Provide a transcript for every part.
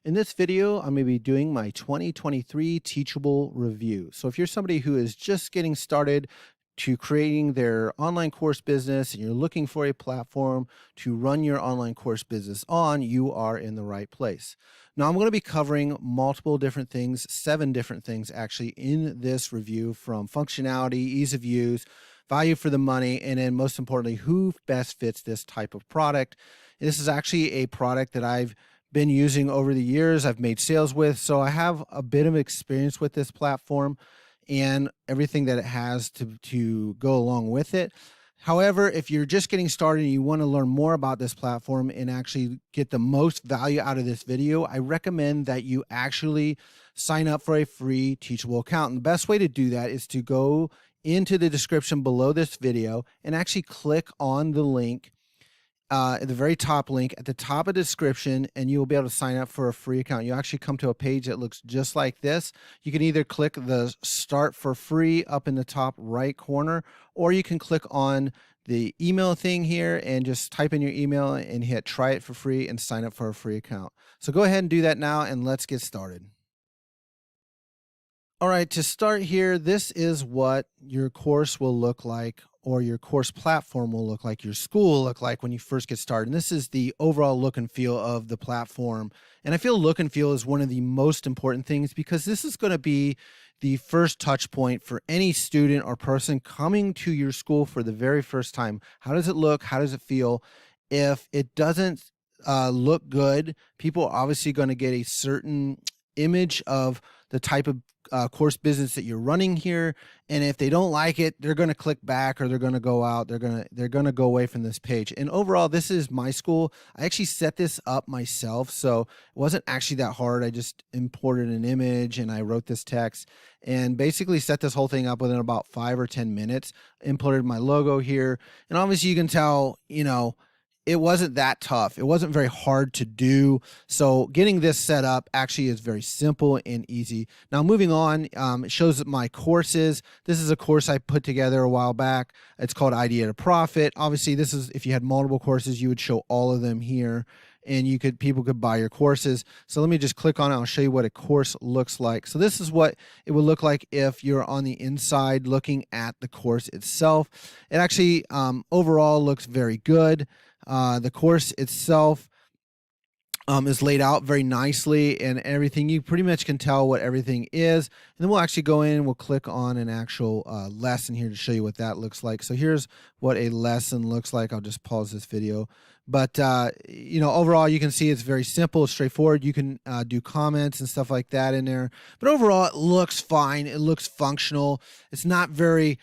In this video, I'm going to be doing my 2023 Teachable review. So if you're somebody who is just getting started to creating their online course business and you're looking for a platform to run your online course business on, you are in the right place. Now, I'm going to be covering multiple different things, 7 different things actually in this review, from functionality, ease of use, value for the money, and then most importantly, who best fits this type of product. This is actually a product that I've been using over the years. I've made sales with, so I have a bit of experience with this platform and everything that it has to go along with it. However, if you're just getting started and you want to learn more about this platform and actually get the most value out of this video, I recommend that you actually sign up for a free Teachable account. And the best way to do that is to go into the description below this video and actually click on the link at the very top link at the top of the description, and you will be able to sign up for a free account. You actually come to a page that looks just like this. You can either click the start for free up in the top right corner, or you can click on the email thing here and just type in your email and hit try it for free and sign up for a free account. So go ahead and do that now, and let's get started. All right, to start here, this is what your course will look like, or your course platform will look like, your school will look like when you first get started. And this is the overall look and feel of the platform. And I feel look and feel is one of the most important things, because this is going to be the first touch point for any student or person coming to your school for the very first time. How does it look? How does it feel? If it doesn't look good, people are obviously going to get a certain image of the type of course business that you're running here, and if they don't like it, they're going to click back, or they're going to go out. They're going to go away from this page. And overall, this is my school. I actually set this up myself, so it wasn't actually that hard. I just imported an image and I wrote this text and basically set this whole thing up within about 5 or 10 minutes. Imported my logo here, and obviously you can tell, it wasn't that tough. It wasn't very hard to do. So getting this set up actually is very simple and easy. Now, moving on, it shows my courses. This is a course I put together a while back. It's called Idea to Profit. Obviously, this is, if you had multiple courses, you would show all of them here, and people could buy your courses. So let me just click on it. I'll show you what a course looks like. So this is what it would look like if you're on the inside looking at the course itself. It actually overall looks very good. The course itself is laid out very nicely, and everything, you pretty much can tell what everything is. And then we'll actually go in and we'll click on an actual lesson here to show you what that looks like. So here's what a lesson looks like. I'll just pause this video. But, overall, you can see it's very simple, straightforward. You can do comments and stuff like that in there. But overall, it looks fine. It looks functional. It's not very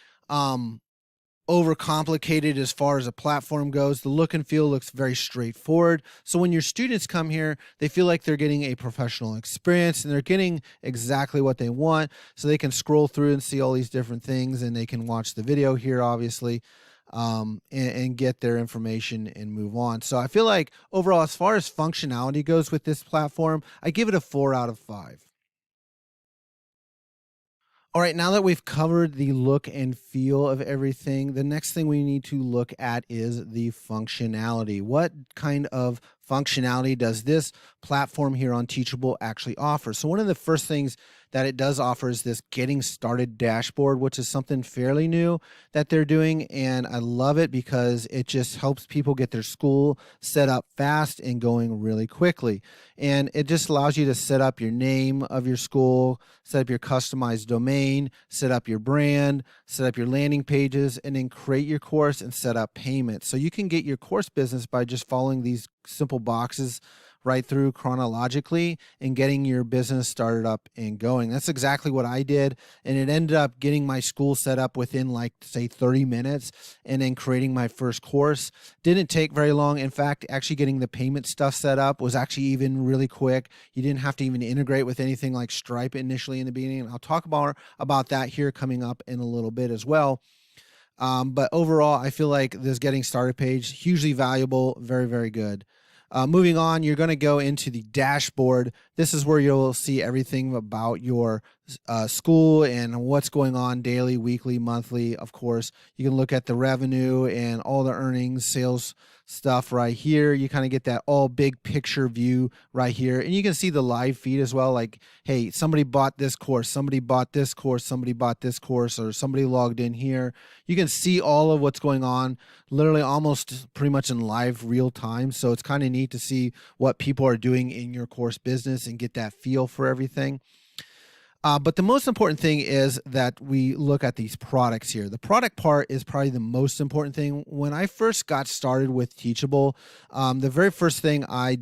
overcomplicated as far as a platform goes. The look and feel looks very straightforward. So when your students come here, they feel like they're getting a professional experience and they're getting exactly what they want. So they can scroll through and see all these different things, and they can watch the video here, obviously, and get their information and move on. So I feel like overall, as far as functionality goes with this platform, I give it a 4 out of 5. All right, now that we've covered the look and feel of everything, the next thing we need to look at is the functionality. What kind of functionality does this platform here on Teachable actually offer? So one of the first things that it does offer is this getting started dashboard, which is something fairly new that they're doing. And I love it because it just helps people get their school set up fast and going really quickly. And it just allows you to set up your name of your school, set up your customized domain, set up your brand, set up your landing pages, and then create your course and set up payments. So you can get your course business by just following these simple boxes right through chronologically and getting your business started up and going. That's exactly what I did, and it ended up getting my school set up within, like, say 30 minutes, and then creating my first course didn't take very long. In fact, actually getting the payment stuff set up was actually even really quick. You didn't have to even integrate with anything like Stripe initially in the beginning, and I'll talk about that here coming up in a little bit as well. But overall, I feel like this getting started page, hugely valuable, very, very good. Moving on, you're going to go into the dashboard. This is where you'll see everything about your school and what's going on daily, weekly, monthly. Of course, you can look at the revenue and all the earnings, sales stuff right here. You kind of get that all big picture view right here. And you can see the live feed as well. Like, hey, somebody bought this course, somebody bought this course, somebody bought this course, or somebody logged in here. You can see all of what's going on literally almost pretty much in live real time. So it's kind of neat to see what people are doing in your course business and get that feel for everything. But the most important thing is that we look at these products here. The product part is probably the most important thing. When I first got started with Teachable, the very first thing I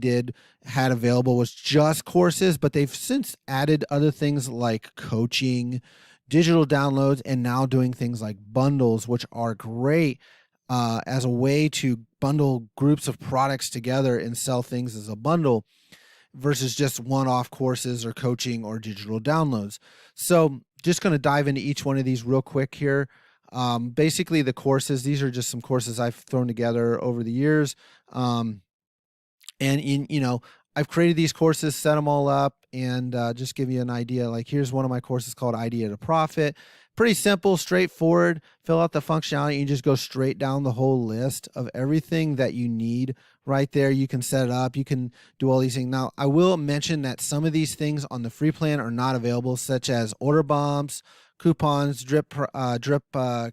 had available was just courses, but they've since added other things like coaching, digital downloads, and now doing things like bundles, which are great as a way to bundle groups of products together and sell things as a bundle versus just one-off courses or coaching or digital downloads. So just going to dive into each one of these real quick here. Basically the courses, these are just some courses I've thrown together over the years. I've created these courses, set them all up, and just give you an idea. Like here's one of my courses called Idea to Profit. Pretty simple, straightforward. Fill out the functionality. You just go straight down the whole list of everything that you need right there. You can set it up. You can do all these things. Now, I will mention that some of these things on the free plan are not available, such as order bombs, coupons, drip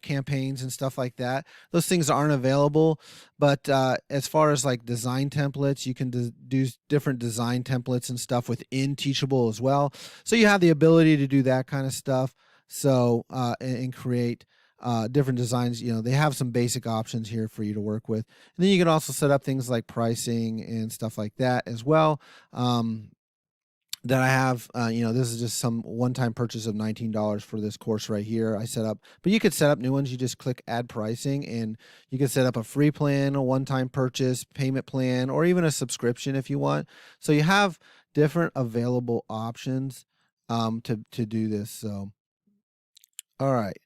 campaigns, and stuff like that. Those things aren't available. But as far as like design templates, you can do different design templates and stuff within Teachable as well. So you have the ability to do that kind of stuff. So and create different designs. They have some basic options here for you to work with. And then you can also set up things like pricing and stuff like that as well. That I have, this is just some one-time purchase of $19 for this course right here I set up. But you could set up new ones. You just click add pricing, and you can set up a free plan, a one-time purchase, payment plan, or even a subscription if you want. So you have different available options to do this. So, all right.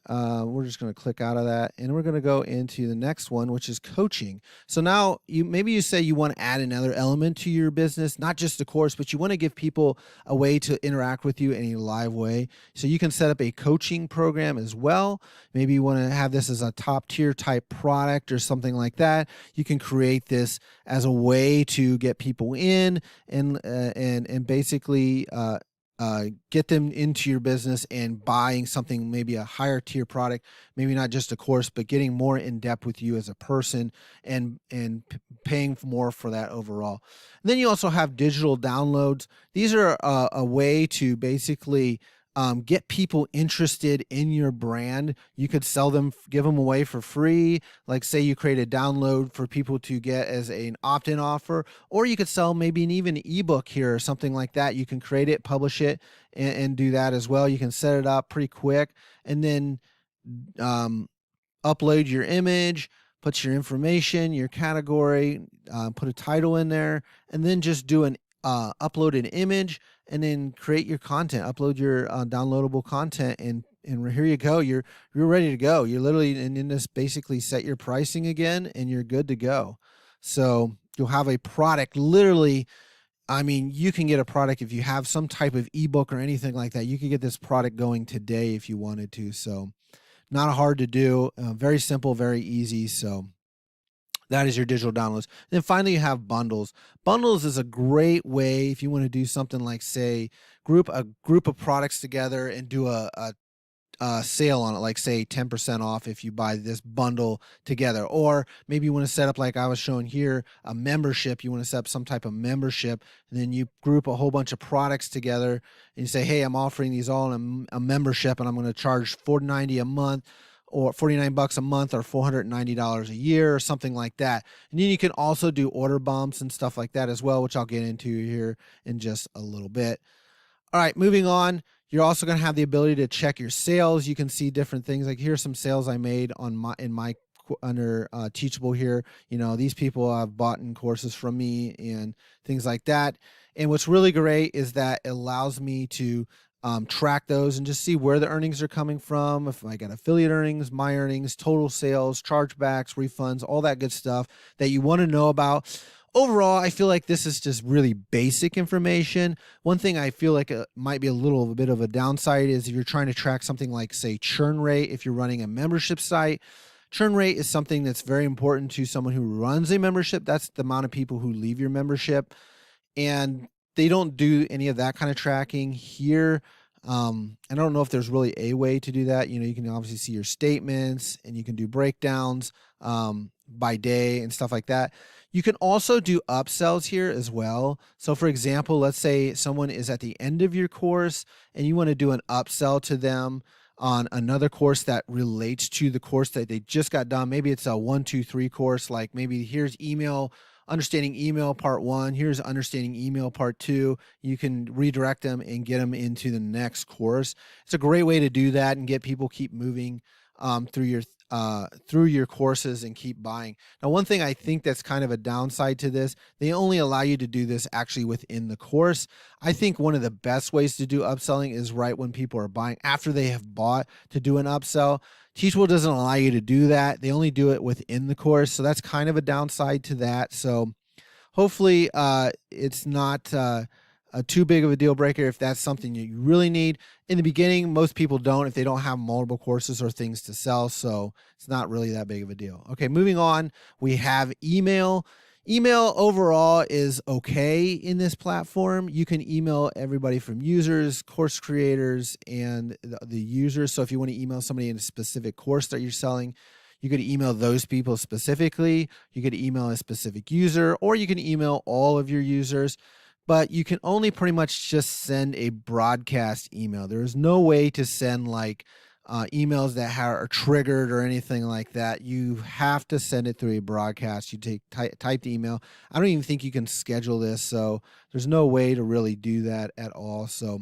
We're just going to click out of that, and we're going to go into the next one, which is coaching. So now maybe you say you want to add another element to your business, not just the course, but you want to give people a way to interact with you in a live way. So you can set up a coaching program as well. Maybe you want to have this as a top tier type product or something like that. You can create this as a way to get people in and basically get them into your business and buying something, maybe a higher tier product, maybe not just a course, but getting more in depth with you as a person and paying more for that overall. And then you also have digital downloads. These are a way to basically get people interested in your brand. You could sell them, give them away for free. Like say you create a download for people to get as an opt-in offer, or you could sell maybe even an ebook here or something like that. You can create it, publish it, and do that as well. You can set it up pretty quick, and then upload your image, put your information, your category, put a title in there, and then just do upload an image, and then create your content, upload your downloadable content, and here you go. You're ready to go. You're literally in this basically set your pricing again, and you're good to go. So you'll have a product. Literally, I mean, you can get a product if you have some type of ebook or anything like that. You could get this product going today if you wanted to. So not hard to do. Very simple, very easy. So that is your digital downloads. And then finally, you have bundles. Bundles is a great way if you want to do something like, say, group a group of products together and do a sale on it, like say 10% off if you buy this bundle together. Or maybe you want to set up, like I was showing here, a membership. You want to set up some type of membership, and then you group a whole bunch of products together, and you say, hey, I'm offering these all in a membership, and I'm going to charge $4.90 a month, or $49 a month, or $490 a year, or something like that. And then you can also do order bumps and stuff like that as well, which I'll get into here in just a little bit. All right, moving on. You're also going to have the ability to check your sales. You can see different things. Like here's some sales I made under Teachable here. These people have bought in courses from me and things like that. And what's really great is that it allows me to track those and just see where the earnings are coming from. If I got affiliate earnings, my earnings, total sales, chargebacks, refunds, all that good stuff that you want to know about. Overall, I feel like this is just really basic information. One thing I feel like might be a bit of a downside is if you're trying to track something like, say, churn rate, if you're running a membership site. Churn rate is something that's very important to someone who runs a membership. That's the amount of people who leave your membership, and they don't do any of that kind of tracking here. I don't know if there's really a way to do that. You can obviously see your statements, and you can do breakdowns by day and stuff like that. You can also do upsells here as well. So for example, let's say someone is at the end of your course and you want to do an upsell to them on another course that relates to the course that they just got done. Maybe it's a 1, 2, 3 course, like maybe here's understanding email part 1, here's understanding email part 2. You can redirect them and get them into the next course. It's a great way to do that and get people keep moving through your courses and keep buying. Now, one thing I think that's kind of a downside to this, they only allow you to do this actually within the course. I think one of the best ways to do upselling is right when people are buying, after they have bought, to do an upsell. Teachable doesn't allow you to do that. They only do it within the course. So that's kind of a downside to that. So hopefully it's not too big of a deal breaker if that's something you really need. In the beginning, most people don't if they don't have multiple courses or things to sell, so it's not really that big of a deal. Okay, moving on, we have email. Email overall is okay in this platform. You can email everybody from users, course creators, and the users. So if you want to email somebody in a specific course that you're selling, you could email those people specifically. You could email a specific user, or you can email all of your users. But you can only pretty much just send a broadcast email. There is no way to send like emails that are triggered or anything like that. You have to send it through a broadcast. You type the email. I don't even think you can schedule this, so there's no way to really do that at all. So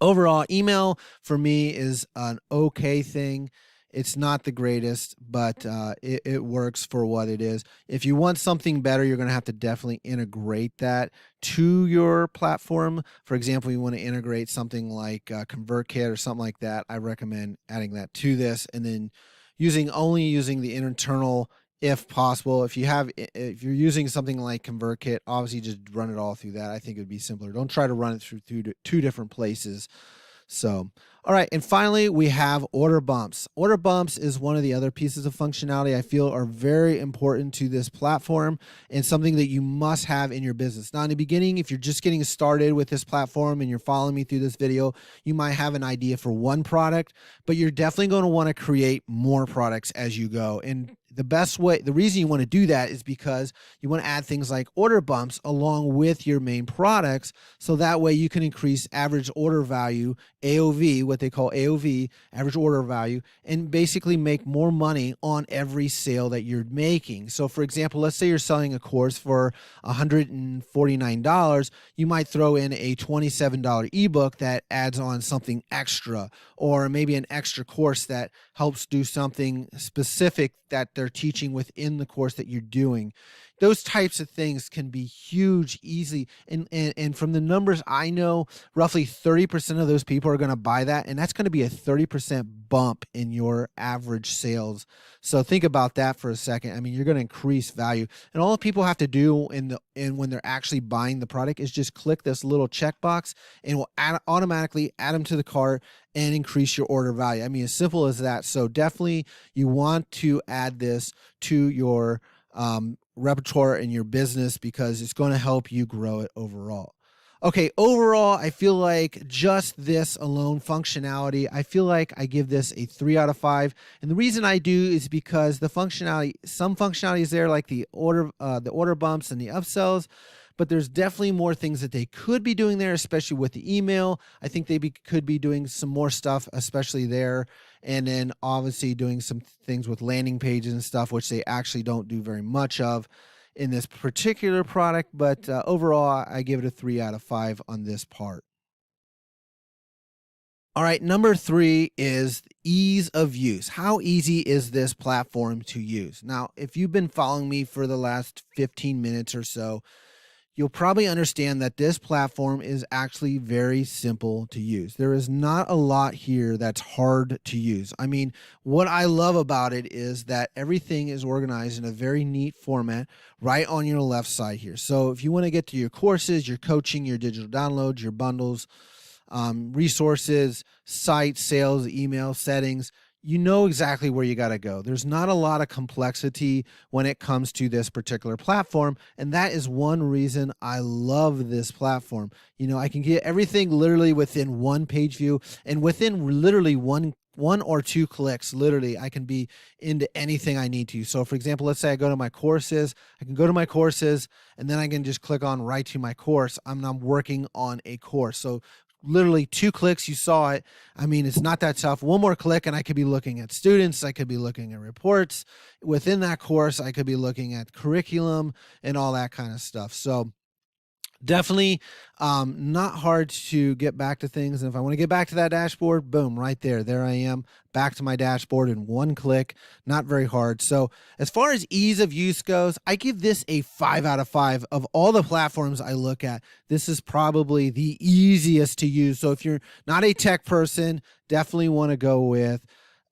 overall, email for me is an okay thing. It's not the greatest, but it works for what it is. If you want something better, you're going to have to definitely integrate that to your platform. For example, you want to integrate something like ConvertKit or something like that. I recommend adding that to this, and then only using the internal if possible. If you're using something like ConvertKit, obviously just run it all through that. I think it would be simpler. Don't try to run it through two different places. So, all right. And finally, we have order bumps. Order bumps is one of the other pieces of functionality I feel are very important to this platform and something that you must have in your business. Now, in the beginning, if you're just getting started with this platform and you're following me through this video, you might have an idea for one product, but you're definitely going to want to create more products as you go. And the reason you want to do that is because you want to add things like order bumps along with your main products. So that way you can increase average order value, AOV, what they call AOV, average order value, and basically make more money on every sale that you're making. So for example, let's say you're selling a course for $149. You might throw in a $27 ebook that adds on something extra, or maybe an extra course that helps do something specific that they're teaching within the course that you're doing. Those types of things can be huge, easy. And from the numbers I know, roughly 30% of those people are going to buy that. And that's going to be a 30% bump in your average sales. So think about that for a second. I mean, you're going to increase value. And all people have to do when they're actually buying the product is just click this little checkbox, and it will automatically add them to the cart and increase your order value. I mean, as simple as that. So definitely you want to add this to your repertoire in your business because it's going to help you grow it overall. Okay, overall, I feel like just this alone functionality, I feel like I give this a 3 out of 5. And the reason I do is because some functionality is there, like the order bumps and the upsells, but there's definitely more things that they could be doing there, especially with the email. I think they could be doing some more stuff, especially there. And then obviously doing some things with landing pages and stuff, which they actually don't do very much of in this particular product. But overall, I give it a 3 out of 5 on this part. All right, number 3 is ease of use. How easy is this platform to use? Now, if you've been following me for the last 15 minutes or so, you'll probably understand that this platform is actually very simple to use. There is not a lot here that's hard to use. I mean, what I love about it is that everything is organized in a very neat format right on your left side here. So if you want to get to your courses, your coaching, your digital downloads, your bundles, resources, sites, sales, email, settings, you know exactly where you got to go. There's not a lot of complexity when it comes to this particular platform. And that is one reason I love this platform. I can get everything literally within one page view, and within literally one or two clicks, literally, I can be into anything I need to. So for example, let's say I go to my courses, I can go to my courses, and then I can just click on right to my course. I'm working on a course. So literally 2 clicks, you saw it. I mean, it's not that tough. One more click and I could be looking at students. I could be looking at reports within that course. I could be looking at curriculum and all that kind of stuff. So definitely not hard to get back to things. And if I want to get back to that dashboard, boom, right there I am, back to my dashboard in one click. Not very hard. So as far as ease of use goes, I give this a 5 out of 5. Of all the platforms I look at, this is probably the easiest to use. So if you're not a tech person, definitely want to go with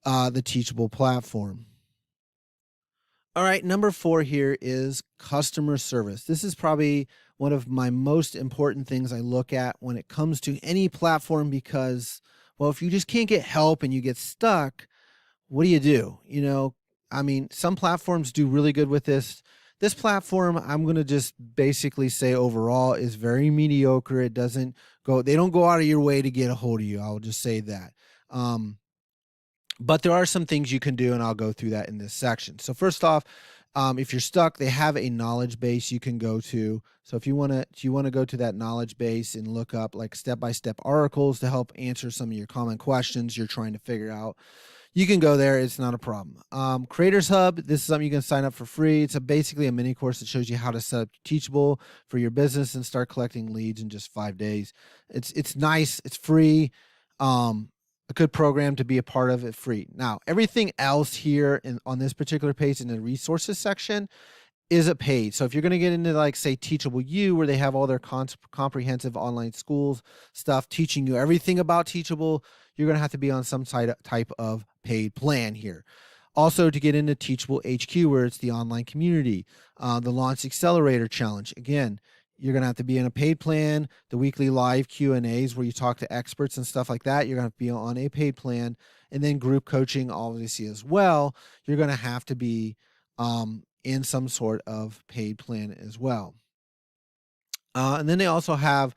the Teachable platform. All right, number 4 here is customer service. This is probably one of my most important things I look at when it comes to any platform because, well, if you just can't get help and you get stuck, what do you do? I mean, some platforms do really good with this. This platform, I'm going to just basically say overall is very mediocre. They don't go out of your way to get a hold of you. I'll just say that. But there are some things you can do, and I'll go through that in this section. So first off, if you're stuck, they have a knowledge base you can go to. So if you want to go to that knowledge base and look up like step-by-step articles to help answer some of your common questions you're trying to figure out, you can go there. It's not a problem. Creators Hub, this is something you can sign up for free. It's basically a mini course that shows you how to set up Teachable for your business and start collecting leads in just 5 days. It's nice. It's free. A good program to be a part of it, free. Now, everything else here on this particular page in the resources section is a paid. So if you're going to get into like say Teachable U, where they have all their comprehensive online schools stuff teaching you everything about Teachable, you're going to have to be on some type of paid plan here. Also, to get into Teachable HQ, where it's the online community, the Launch Accelerator Challenge, again, you're going to have to be in a paid plan. The weekly live Q&As where you talk to experts and stuff like that, you're going to have to be on a paid plan. And then group coaching, obviously, as well, you're going to have to be in some sort of paid plan as well. And then they also have,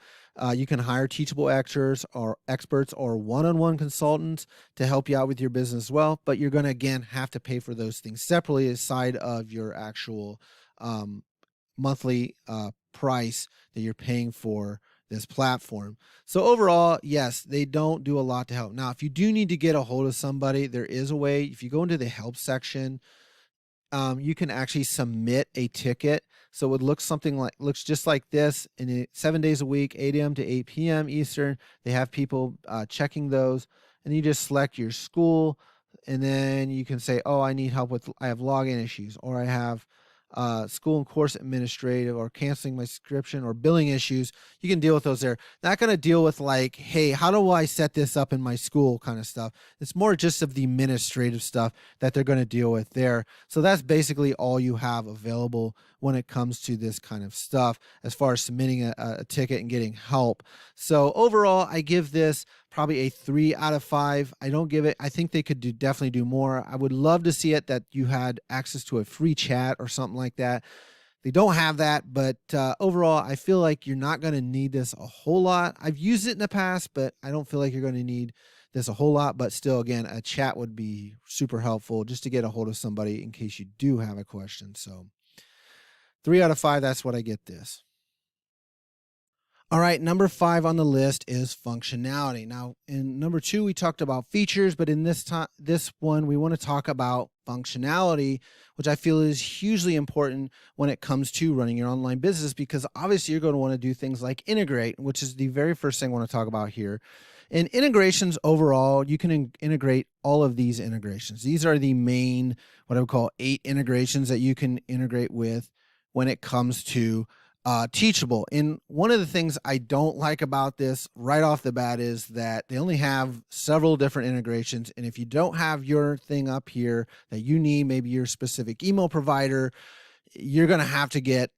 you can hire Teachable experts or one-on-one consultants to help you out with your business as well. But you're going to, again, have to pay for those things separately aside of your actual monthly price that you're paying for this platform. So overall, yes, they don't do a lot to help. Now, if you do need to get a hold of somebody, there is a way. If you go into the help section, you can actually submit a ticket. So it looks just like this. And 7 days a week, 8 a.m. to 8 p.m. Eastern, they have people checking those. And you just select your school. And then you can say, oh, I have login issues, or I have school and course administrative or canceling my subscription or billing issues. You can deal with those there. Not going to deal with like, hey, how do I set this up in my school kind of stuff. It's more just of the administrative stuff that they're going to deal with there. So that's basically all you have available when it comes to this kind of stuff as far as submitting a ticket and getting help. So overall, I give this probably a 3 out of 5. I don't give it. I think they could definitely do more. I would love to see it that you had access to a free chat or something like that. They don't have that, but overall, I feel like you're not going to need this a whole lot. I've used it in the past, but I don't feel like you're going to need this a whole lot. But still, again, a chat would be super helpful just to get a hold of somebody in case you do have a question. So 3 out of 5, that's what I get this. All right, number 5 on the list is functionality. Now, in number 2, we talked about features, but in this one, we want to talk about functionality, which I feel is hugely important when it comes to running your online business, because obviously you're going to want to do things like integrate, which is the very first thing I want to talk about here. In integrations overall, you can integrate all of these integrations. These are the main, what I would call 8 integrations that you can integrate with when it comes to Teachable. And one of the things I don't like about this right off the bat is that they only have several different integrations. And if you don't have your thing up here that you need, maybe your specific email provider, you're going to have to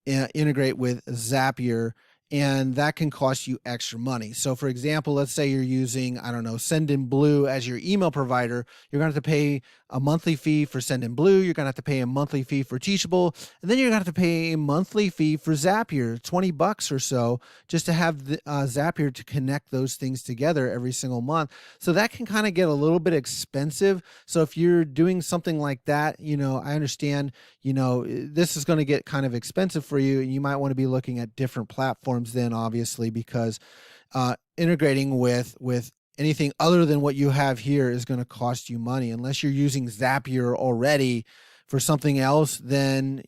integrate with Zapier. and that can cost you extra money. So for example, let's say you're using, I don't know, Sendinblue as your email provider. You're going to have to pay a monthly fee for Sendinblue. You're going to have to pay a monthly fee for Teachable, and then you're going to have to pay a monthly fee for Zapier, $20 or so, just to have the, Zapier to connect those things together every single month. So that can kind of get a little bit expensive. So if you're doing something like that, I understand, this is going to get kind of expensive for you, and you might want to be looking at different platforms then, obviously, because integrating with anything other than what you have here is going to cost you money. Unless you're using Zapier already for something else, then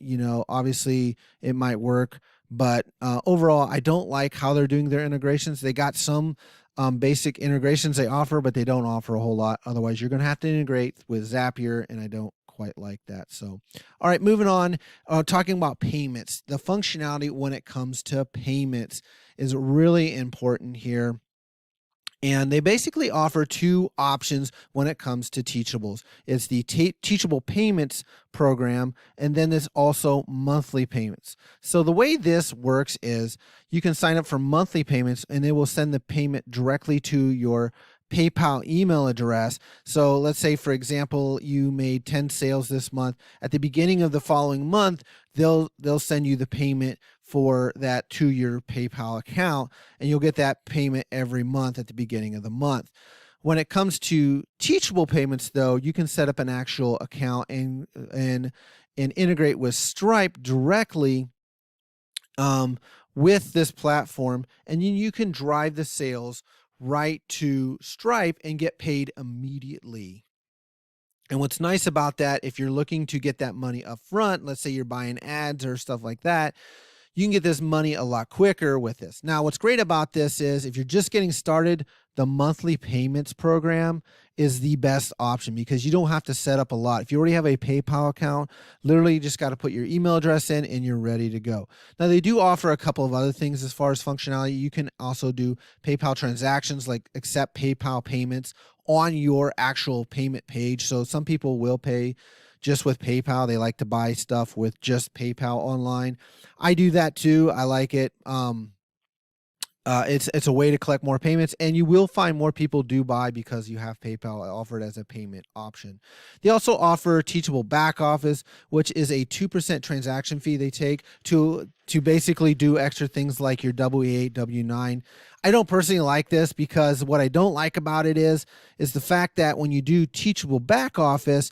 obviously it might work. But overall, I don't like how they're doing their integrations. They got some basic integrations they offer, but they don't offer a whole lot. Otherwise, you're going to have to integrate with Zapier, and I don't quite like that. So, all right, moving on, talking about payments. The functionality when it comes to payments is really important here. And they basically offer two options when it comes to Teachables. It's the Teachable Payments program, and then there's also monthly payments. So the way this works is you can sign up for monthly payments, and they will send the payment directly to your PayPal email address. So let's say, for example, you made 10 sales this month. At the beginning of the following month, they'll send you the payment for that to your PayPal account, and you'll get that payment every month at the beginning of the month. When it comes to Teachable payments, though, you can set up an actual account and integrate with Stripe directly with this platform, and you can drive the sales right to Stripe and get paid immediately. And what's nice about that, if you're looking to get that money up front, let's say you're buying ads or stuff like that, you can get this money a lot quicker with this. Now, what's great about this is if you're just getting started, the monthly payments program is the best option because you don't have to set up a lot. If you already have a PayPal account, literally you just got to put your email address in and you're ready to go. Now, they do offer a couple of other things as far as functionality. You can also do PayPal transactions, like accept PayPal payments on your actual payment page. So some people will pay just with PayPal. They like to buy stuff with just PayPal online. I do that too. I like it. It's a way to collect more payments, and you will find more people do buy because you have PayPal offered as a payment option. They also offer Teachable Back Office, which is a 2% transaction fee they take to basically do extra things like your W-8, W-9. I don't personally like this because what I don't like about it is the fact that when you do Teachable Back Office,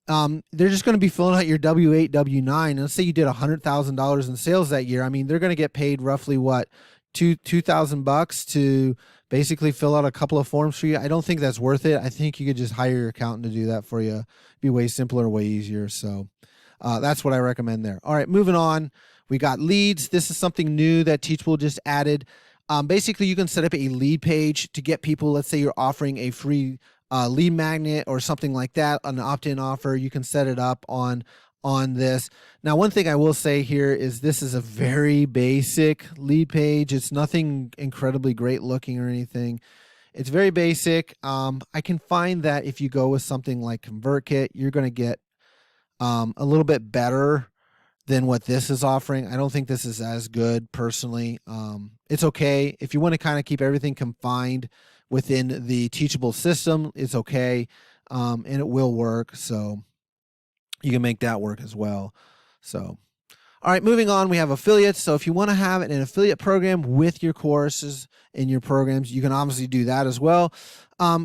they're just going to be filling out your W-8, W-9. Let's say you did $100,000 in sales that year. I mean, they're going to get paid roughly what, $2,000 to basically fill out a couple of forms for you. I don't think that's worth it. I think you could just hire your accountant to do that for you. It'd be way simpler, way easier. So that's what I recommend there. All right, moving on. We got leads. This is something new that Teachable just added. Basically, you can set up a lead page to get people. Let's say you're offering a free lead magnet or something like that, an opt-in offer. You can set it up on this. Now, one thing I will say here is this is a very basic lead page. It's nothing incredibly great looking or anything. It's very basic. I can find that if you go with something like ConvertKit, you're going to get a little bit better than what this is offering. I don't think this is as good personally. It's okay. If you want to kind of keep everything confined within the Teachable system, it's okay. And it will work. So you can make that work as well. So, all right, moving on, we have affiliates. So if you want to have an affiliate program with your courses and your programs, you can obviously do that as well.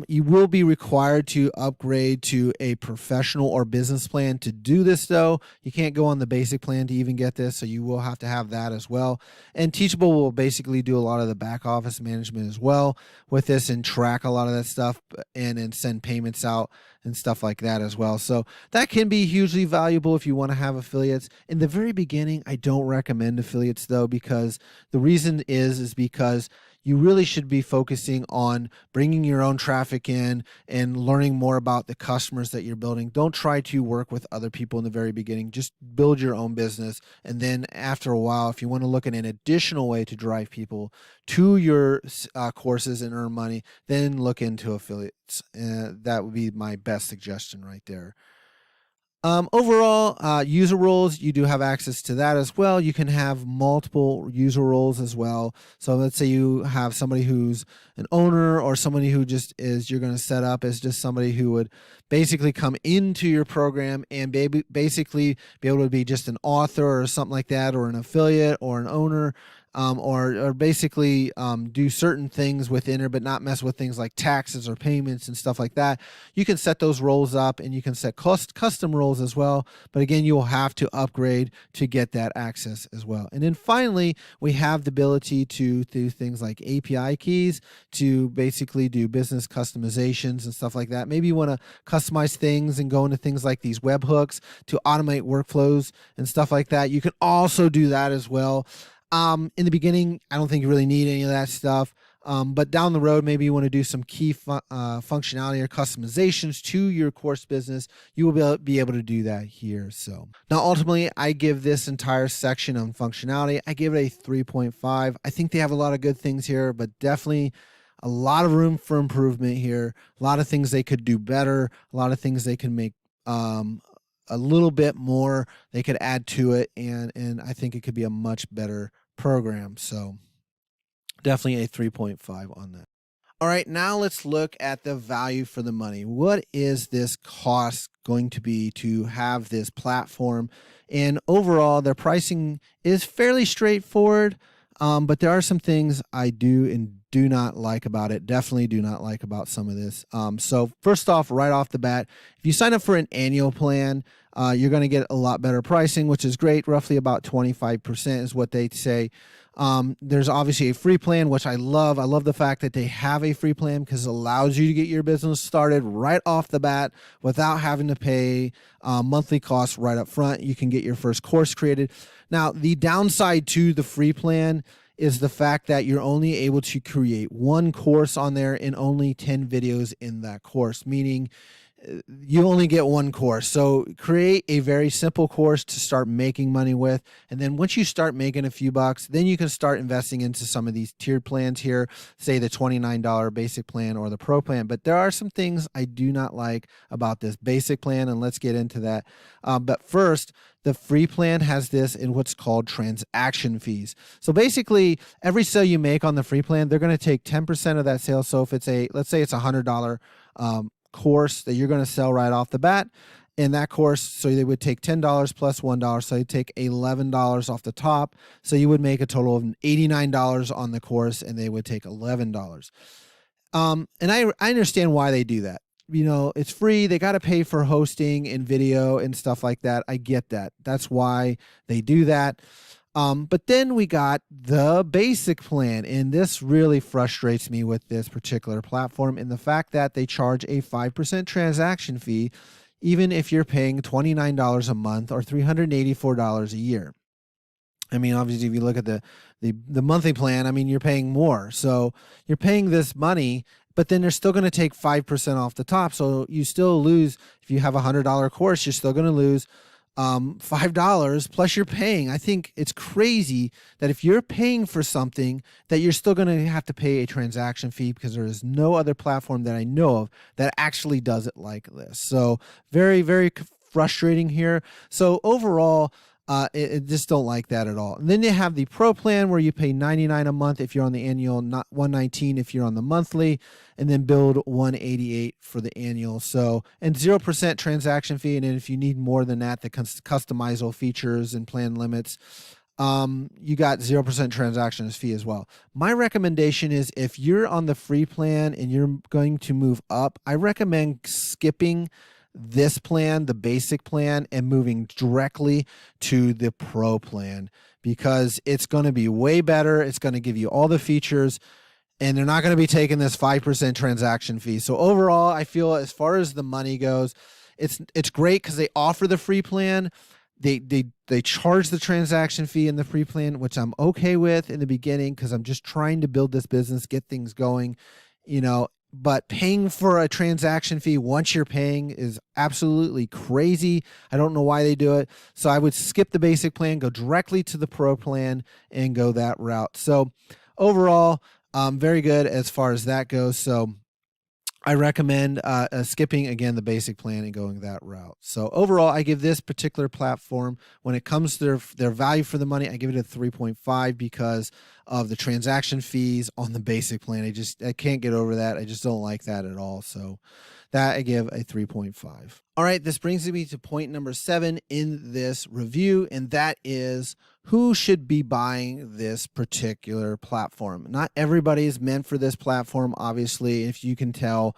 You will be required to upgrade to a professional or business plan to do this, though. You can't go on the basic plan to even get this, so you will have to have that as well. And Teachable will basically do a lot of the back office management as well with this and track a lot of that stuff and send payments out and stuff like that as well. So that can be hugely valuable if you want to have affiliates. In the very beginning, I don't recommend affiliates, though, because the reason is because you really should be focusing on bringing your own traffic in and learning more about the customers that you're building. Don't try to work with other people in the very beginning. Just build your own business. And then after a while, if you want to look at an additional way to drive people to your courses and earn money, then look into affiliates. That would be my best suggestion right there. Overall, user roles, you do have access to that as well. You can have multiple user roles as well. So let's say you have somebody who's an owner or somebody who just is, you're going to set up as just somebody who would basically come into your program and basically be able to be just an author or something like that, or an affiliate or an owner. Or basically do certain things within it, but not mess with things like taxes or payments and stuff like that. You can set those roles up, and you can set custom roles as well. But again, you will have to upgrade to get that access as well. And then finally, we have the ability to do things like API keys to basically do business customizations and stuff like that. Maybe you want to customize things and go into things like these webhooks to automate workflows and stuff like that. You can also do that as well. In the beginning, I don't think you really need any of that stuff. But down the road, maybe you want to do some key functionality or customizations to your course business. You will be able to do that here. So now ultimately, I give this entire section on functionality, I give it a 3.5. I think they have a lot of good things here, but definitely a lot of room for improvement here. A lot of things they could do better. A lot of things they can make a little bit more they could add to it, and I think it could be a much better program. So definitely a 3.5 on that. All right, now let's look at the value for the money. What is this cost going to be to have this platform? And overall, their pricing is fairly straightforward, but there are some things I do and do not like about it. Definitely do not like about some of this. So first off, right off the bat, if you sign up for an annual plan, you're going to get a lot better pricing, which is great. Roughly about 25% is what they say. There's obviously a free plan, which I love. I love the fact that they have a free plan because it allows you to get your business started right off the bat without having to pay monthly costs right up front. You can get your first course created. Now, the downside to the free plan is the fact that you're only able to create one course on there and only 10 videos in that course, meaning you only get one course. So create a very simple course to start making money with. And then once you start making a few bucks, then you can start investing into some of these tiered plans here, say the $29 basic plan or the pro plan. But there are some things I do not like about this basic plan, and let's get into that. But first, the free plan has this in what's called transaction fees. So basically, every sale you make on the free plan, they're going to take 10% of that sale. So if it's let's say it's $100 course that you're going to sell right off the bat in that course, so they would take $10 plus $1, so they take $11 off the top, so you would make a total of $89 on the course, and they would take $11. And I understand why they do that. You know, it's free. They got to pay for hosting and video and stuff like that. I get that. That's why they do that. But then we got the basic plan, and this really frustrates me with this particular platform, and the fact that they charge a 5% transaction fee, even if you're paying $29 a month or $384 a year. I mean, obviously, if you look at the monthly plan, I mean, you're paying more. So you're paying this money, but then they're still going to take 5% off the top. So you still lose. If you have a $100 course, you're still going to lose $5 plus you're paying. I think it's crazy that if you're paying for something that you're still going to have to pay a transaction fee, because there is no other platform that I know of that actually does it like this. So very, very frustrating here. So overall, it just don't like that at all. And then you have the pro plan where you pay $99 a month if you're on the annual, not $119 if you're on the monthly, and then build $188 for the annual. So, and 0% transaction fee. And then if you need more than that, the customizable features and plan limits, you got 0% transaction fee as well. My recommendation is if you're on the free plan and you're going to move up, I recommend skipping this plan, the basic plan, and moving directly to the pro plan, because it's going to be way better. It's going to give you all the features, and they're not going to be taking this 5% transaction fee. So overall, I feel as far as the money goes, it's great because they offer the free plan. They charge the transaction fee in the free plan, which I'm okay with in the beginning because I'm just trying to build this business, get things going, you know. But paying for a transaction fee once you're paying is absolutely crazy. I don't know why they do it. So I would skip the basic plan, go directly to the pro plan, and go that route. So overall, very good as far as that goes. So I recommend skipping again the basic plan and going that route. So overall, I give this particular platform, when it comes to their value for the money, I give it a 3.5 because of the transaction fees on the basic plan. I can't get over that. I just don't like that at all. So that I give a 3.5. All right, this brings me to point number 7 in this review, and that is who should be buying this particular platform. Not everybody is meant for this platform, obviously. If you can tell,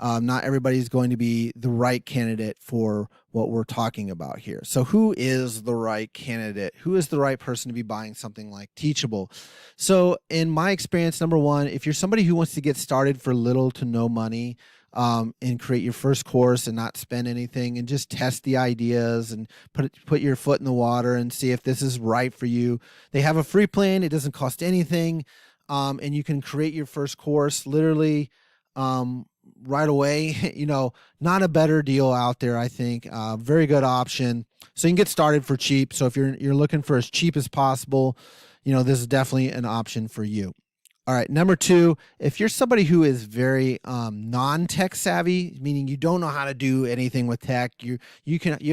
not everybody is going to be the right candidate for what we're talking about here. So who is the right candidate? Who is the right person to be buying something like Teachable? So in my experience, number one, if you're somebody who wants to get started for little to no money, and create your first course and not spend anything and just test the ideas and put your foot in the water and see if this is right for you. They have a free plan. It doesn't cost anything. And you can create your first course literally right away. Not a better deal out there, I think. Very good option. So you can get started for cheap. So if you're looking for as cheap as possible, this is definitely an option for you. All right, number 2, if you're somebody who is very non-tech savvy, meaning you don't know how to do anything with tech, you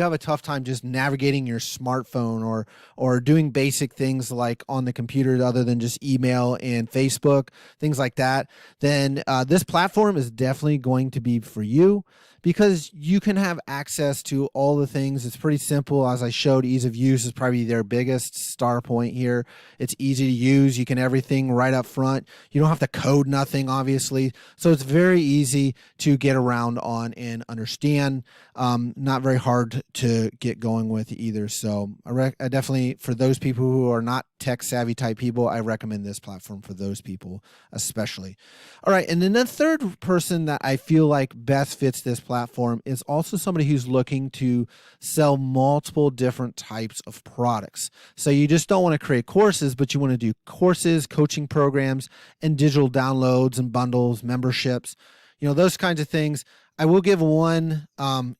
have a tough time just navigating your smartphone or doing basic things like on the computer other than just email and Facebook, things like that, then this platform is definitely going to be for you, because you can have access to all the things. It's pretty simple. As I showed, ease of use is probably their biggest star point here. It's easy to use. You can everything right up front. You don't have to code nothing, obviously. So it's very easy to get around on and understand. Not very hard to get going with either. So I definitely, for those people who are not tech savvy type people, I recommend this platform for those people especially. All right, and then the third person that I feel like best fits this platform is also somebody who's looking to sell multiple different types of products. So you just don't want to create courses, but you want to do courses, coaching programs, and digital downloads and bundles, memberships, those kinds of things. I will give one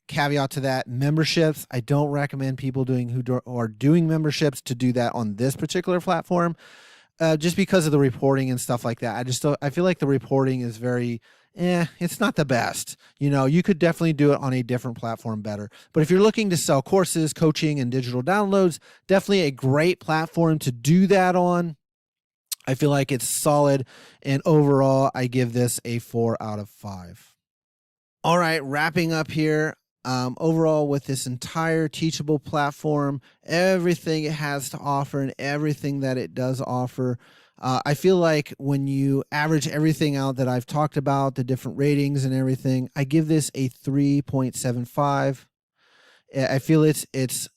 caveat to that. Memberships, I don't recommend people who are doing memberships to do that on this particular platform, just because of the reporting and stuff like that. I feel like the reporting is very, it's not the best. You could definitely do it on a different platform better. But if you're looking to sell courses, coaching, and digital downloads, definitely a great platform to do that on. I feel like it's solid, and overall, I give this a 4 out of 5. All right, wrapping up here. Overall, with this entire Teachable platform, everything it has to offer and everything that it does offer, I feel like when you average everything out that I've talked about, the different ratings and everything, I give this a 3.75. I feel it's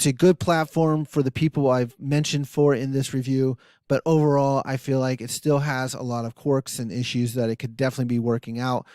a good platform for the people I've mentioned for in this review, but overall, I feel like it still has a lot of quirks and issues that it could definitely be working out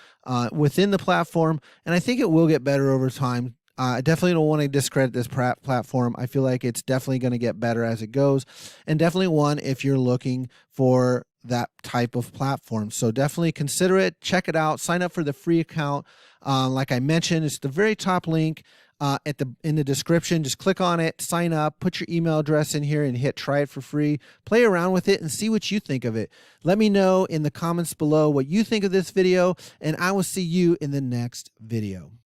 within the platform, and I think it will get better over time. I definitely don't want to discredit this platform. I feel like it's definitely going to get better as it goes, and definitely one if you're looking for that type of platform. So definitely consider it, check it out, sign up for the free account. Like I mentioned, it's the very top link in the description. Just click on it, sign up, put your email address in here and hit try it for free. Play around with it and see what you think of it. Let me know in the comments below what you think of this video, and I will see you in the next video.